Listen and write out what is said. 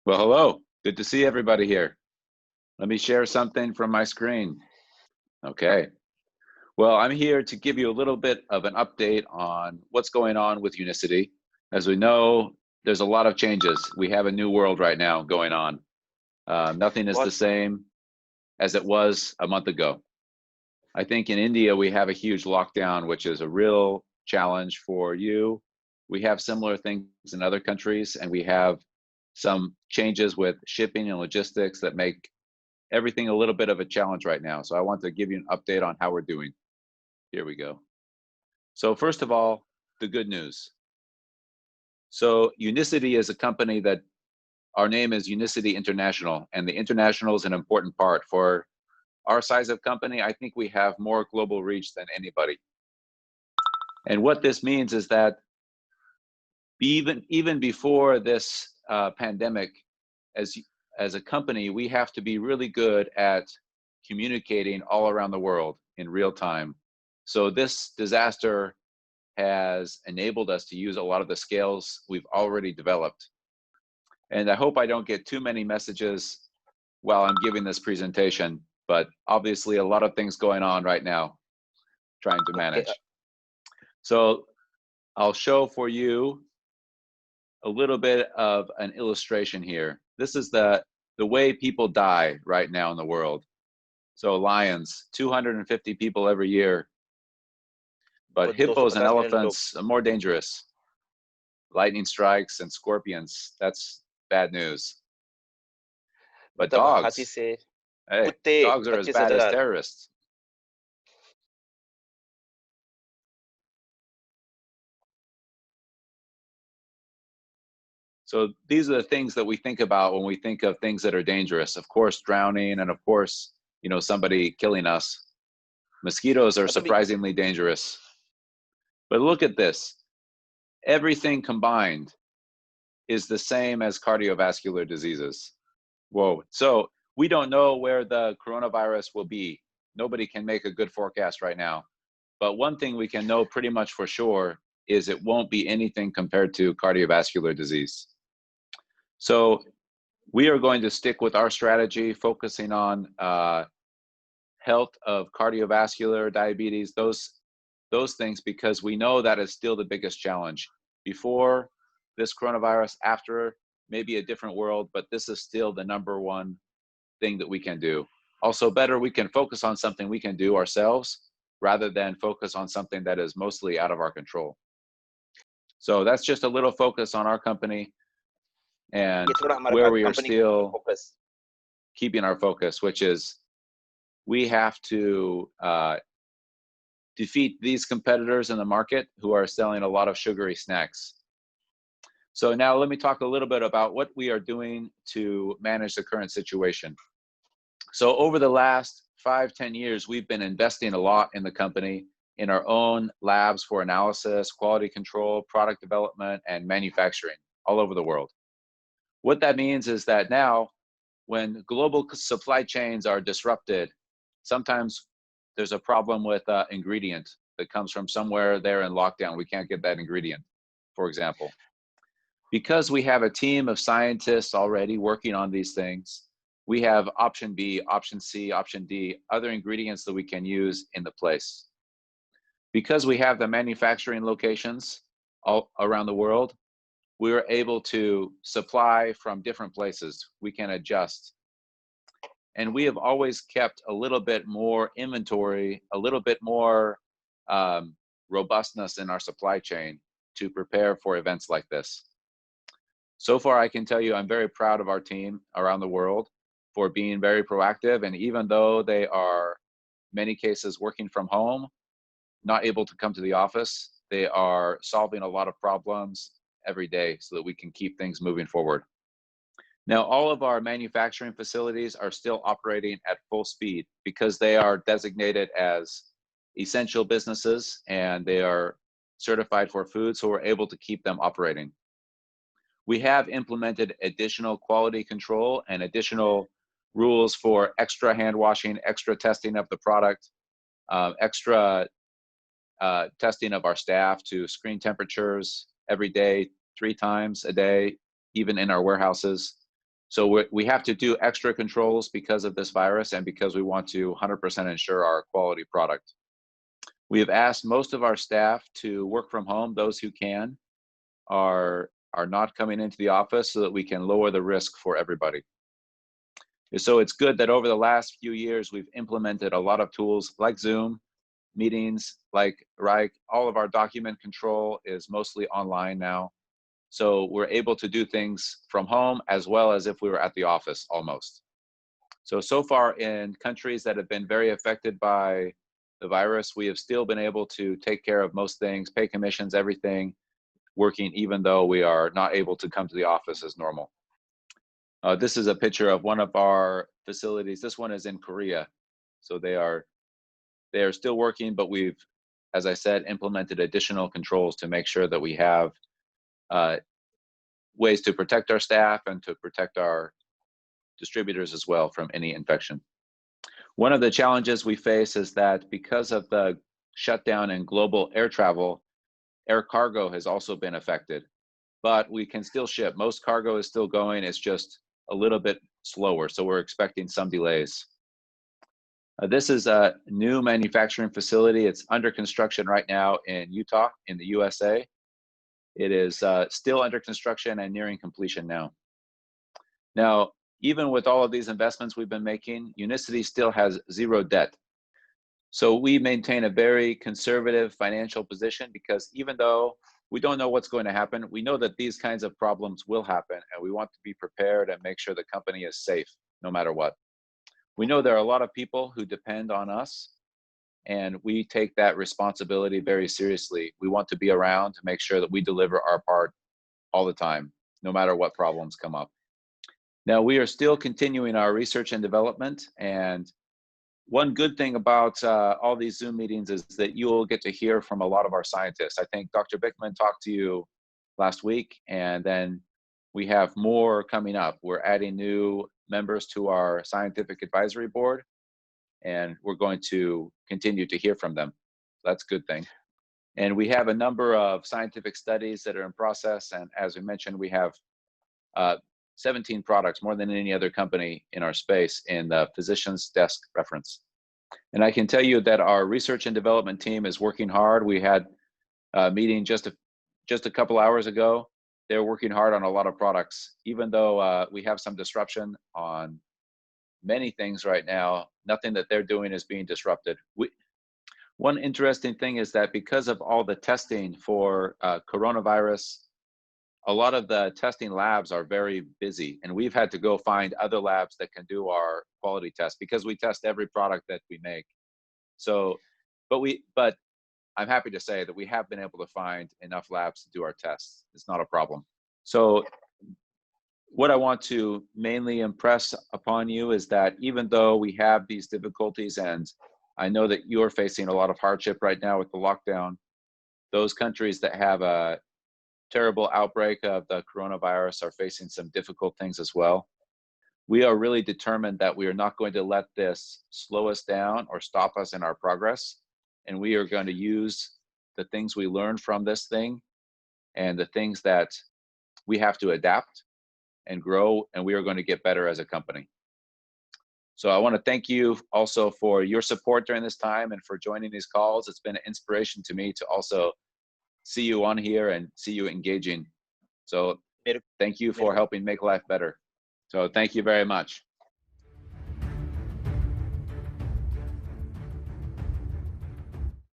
Well, hello. Good to see everybody here. Let me share something from my screen. Okay. Well, I'm here to give you a little bit of an update on what's going on with Unicity. As we know, there's a lot of changes. We have a new world right now going on. Nothing is the What? same as it was a month ago. I think in India, we have a huge lockdown, which is a real challenge for you. We have similar things in other countries, and we have some changes with shipping and logistics that make everything a little bit of a challenge right now. So I want to give you an update on how we're doing. Here we go. So first of all, the good news. So Unicity is a company that our name is Unicity International, and the international is an important part for our size of company. I think we have more global reach than anybody. And what this means is that even before this pandemic, as as a company, we have to be really good at communicating all around the world in real time. So this disaster has enabled us to use a lot of the scales we've already developed. And I hope I don't get too many messages while I'm giving this presentation, but obviously a lot of things going on right now, trying to Okay. manage. So I'll show for you a little bit of an illustration here. This is the way people die right now in the world. So lions, 250 people every year, but hippos and 250 million लोग. elephants are more dangerous. Lightning strikes and scorpions, that's bad news. But मतलब हाथी dogs, से hey, कुत्ते dogs are as पच्चीस bad as हजार terrorists. So these are the things that we think about when we think of things that are dangerous. Of course, drowning, and of course, somebody killing us. Mosquitoes are अभी surprisingly dangerous. But look at this. Everything combined is the same as cardiovascular diseases. Whoa. So we don't know where the coronavirus will be. Nobody can make a good forecast right now. But one thing we can know pretty much for sure is it won't be anything compared to cardiovascular disease. So we are going to stick with our strategy, focusing on health of cardiovascular, diabetes, those things, because we know that is still the biggest challenge. Before this coronavirus, after, maybe a different world, but this is still the number one thing that we can do. Also, better, we can focus on something we can do ourselves rather than focus on something that is mostly out of our control. So that's just a little focus on our company and ये थोड़ा हमारा where we are company के ऊपर still focus. keeping our focus, which is we have to defeat these competitors in the market who are selling a lot of sugary snacks. So now let me talk a little bit about what we are doing to manage the current situation. So over the last 5-10 years, we've been investing a lot in the company, in our own labs for analysis, quality control, product development, and manufacturing all over the world. What that means is that now, when global supply chains are disrupted, sometimes there's a problem with ingredient that comes from somewhere there in lockdown. We can't get that ingredient, for example. Because we have a team of scientists already working on these things, we have option B, option C, option D, other ingredients that we can use in the place. Because we have the manufacturing locations all around the world, we are able to supply from different places. We can adjust. And we have always kept a little bit more inventory, a little bit more robustness in our supply chain to prepare for events like this. So far, I can tell you I'm very proud of our team around the world for being very proactive. And even though they are, many cases, working from home, not able to come to the office, they are solving a lot of problems every day so that we can keep things moving forward. Now, all of our manufacturing facilities are still operating at full speed because they are designated as essential businesses and they are certified for food, so we're able to keep them operating. We have implemented additional quality control and additional rules for extra hand washing, extra testing of the product, extra testing of our staff to screen temperatures every day, 3 times a day, even in our warehouses. So we have to do extra controls because of this virus and because we want to 100% ensure our quality product. We have asked most of our staff to work from home. Those who can are not coming into the office so that we can lower the risk for everybody. So it's good that over the last few years, we've implemented a lot of tools like Zoom, meetings, like all of our document control is mostly online now. So we're able to do things from home as well as if we were at the office almost. So far in countries that have been very affected by the virus, we have still been able to take care of most things, pay commissions, everything, working even though we are not able to come to the office as normal. This is a picture of one of our facilities. This one is in Korea. So they are still working, but we've, as I said, implemented additional controls to make sure that we have ways to protect our staff and to protect our distributors as well from any infection. One of the challenges we face is that because of the shutdown in global air travel, air cargo has also been affected, but we can still ship. Most cargo is still going, it's just a little bit slower, so we're expecting some delays. This is a new manufacturing facility. It's under construction right now in Utah, in the USA. It is still under construction and nearing completion now. Now, even with all of these investments we've been making, Unicity still has zero debt. So we maintain a very conservative financial position because even though we don't know what's going to happen, we know that these kinds of problems will happen, and we want to be prepared and make sure the company is safe no matter what. We know there are a lot of people who depend on us, and we take that responsibility very seriously. We want to be around to make sure that we deliver our part all the time, no matter what problems come up. Now, we are still continuing our research and development, and one good thing about all these Zoom meetings is that you will get to hear from a lot of our scientists. I think Dr. Bickman talked to you last week, and then we have more coming up. We're adding new members to our scientific advisory board, and we're going to continue to hear from them. That's a good thing. And we have a number of scientific studies that are in process, and as we mentioned, we have 17 products, more than any other company in our space, in the physician's desk reference. And I can tell you that our research and development team is working hard. We had a meeting just a couple hours ago. They're working hard on a lot of products, even though we have some disruption on many things right now. Nothing that they're doing is being disrupted. One interesting thing is that because of all the testing for coronavirus, a lot of the testing labs are very busy, and we've had to go find other labs that can do our quality tests because we test every product that we make. So, but I'm happy to say that we have been able to find enough labs to do our tests. It's not a problem. So what I want to mainly impress upon you is that even though we have these difficulties, and I know that you're facing a lot of hardship right now with the lockdown, those countries that have a terrible outbreak of the coronavirus are facing some difficult things as well. We are really determined that we are not going to let this slow us down or stop us in our progress. And we are going to use the things we learned from this thing and the things that we have to adapt and grow, and we are going to get better as a company. So I want to thank you also for your support during this time and for joining these calls. It's been an inspiration to me to also see you on here and see you engaging. So thank you for helping make life better. So thank you very much.